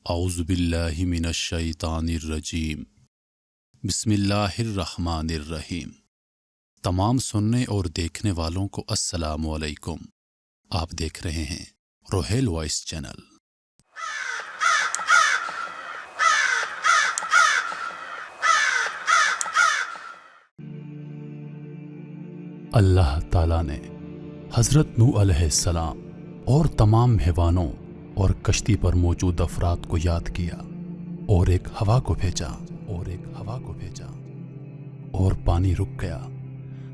اعوذ باللہ من الشیطان الرجیم بسم اللہ الرحمن الرحیم۔ تمام سننے اور دیکھنے والوں کو السلام علیکم۔ آپ دیکھ رہے ہیں روحیل وائس چینل۔ اللہ تعالیٰ نے حضرت نوح علیہ السلام اور تمام حیوانوں اور کشتی پر موجود افراد کو یاد کیا اور ایک ہوا کو بھیجا اور پانی رک گیا،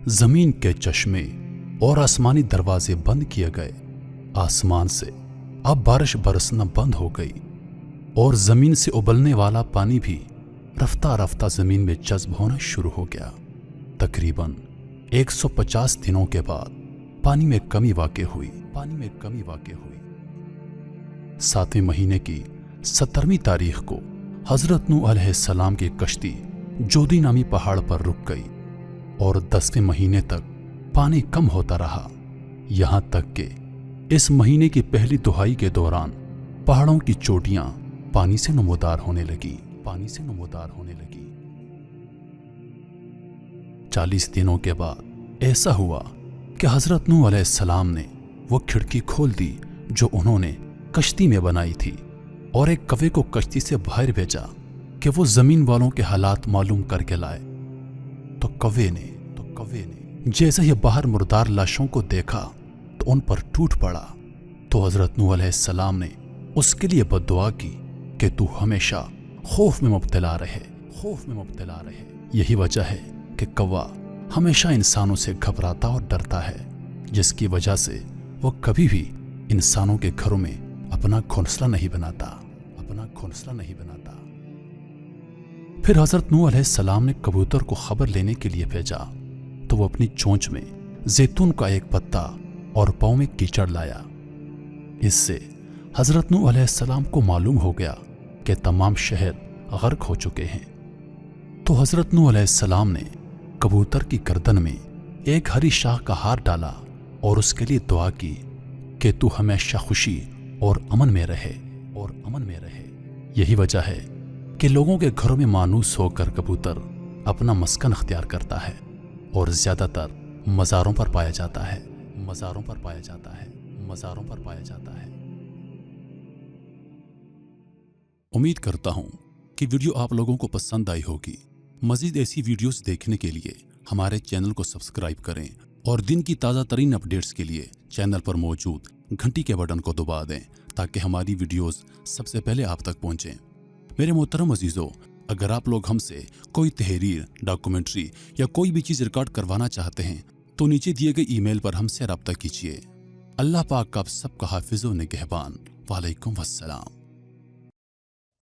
زمین کے چشمے اور آسمانی دروازے بند کیے گئے، آسمان سے اب بارش برسنا بند ہو گئی اور زمین سے ابلنے والا پانی بھی رفتہ رفتہ زمین میں جذب ہونا شروع ہو گیا۔ تقریباً 150 دنوں کے بعد پانی میں کمی واقع ہوئی۔ 7ویں مہینے کی 17ویں تاریخ کو حضرت نوح علیہ السلام کی کشتی جودی نامی پہاڑ پر رک گئی اور 10ویں مہینے تک پانی کم ہوتا رہا، یہاں تک کہ اس مہینے کی پہلی دہائی کے دوران پہاڑوں کی چوٹیاں پانی سے نمودار ہونے لگی۔ 40 دنوں کے بعد ایسا ہوا کہ حضرت نوح علیہ السلام نے وہ کھڑکی کھول دی جو انہوں نے کشتی میں بنائی تھی اور ایک کوے کو کشتی سے باہر بھیجا کہ وہ زمین والوں کے حالات معلوم کر کے لائے۔ تو کوے نے جیسے ہی باہر مردار لاشوں کو دیکھا تو ان پر ٹوٹ پڑا۔ تو حضرت نوح علیہ السلام نے اس کے لیے بد دعا کی کہ تو ہمیشہ خوف میں مبتلا رہے۔ یہی وجہ ہے کہ کوا ہمیشہ انسانوں سے گھبراتا اور ڈرتا ہے، جس کی وجہ سے وہ کبھی بھی انسانوں کے گھروں میں اپنا گھونسلہ نہیں بناتا۔ پھر حضرت نوح علیہ السلام نے کبوتر کو خبر لینے کے لیے بھیجا تو وہ اپنی چونچ میں زیتون کا ایک پتا اور پاؤں میں کیچڑ لایا۔ اس سے حضرت نوح علیہ السلام کو معلوم ہو گیا کہ تمام شہر غرق ہو چکے ہیں۔ تو حضرت نوح علیہ السلام نے کبوتر کی گردن میں ایک ہری شاخ کا ہار ڈالا اور اس کے لیے دعا کی کہ تو ہمیشہ خوشی اور امن میں رہے۔ یہی وجہ ہے کہ لوگوں کے گھروں میں مانوس ہو کر کبوتر اپنا مسکن اختیار کرتا ہے اور زیادہ تر مزاروں پر پایا جاتا ہے۔ امید کرتا ہوں کہ ویڈیو آپ لوگوں کو پسند آئی ہوگی۔ مزید ایسی ویڈیوز دیکھنے کے لیے ہمارے چینل کو سبسکرائب کریں اور دن کی تازہ ترین اپڈیٹس کے لیے چینل پر موجود گھنٹی کے بٹن کو دبا دیں تاکہ ہماری ویڈیوز سب سے پہلے آپ تک پہنچیں۔ میرے محترم عزیزو، اگر آپ لوگ ہم سے کوئی تحریر، ڈاکومنٹری یا کوئی بھی چیز ریکارڈ کروانا چاہتے ہیں تو نیچے دیے گئے ای میل پر ہم سے رابطہ کیجیے۔ اللہ پاک آپ سب کا حافظ و نگہبان۔ وعلیکم السلام۔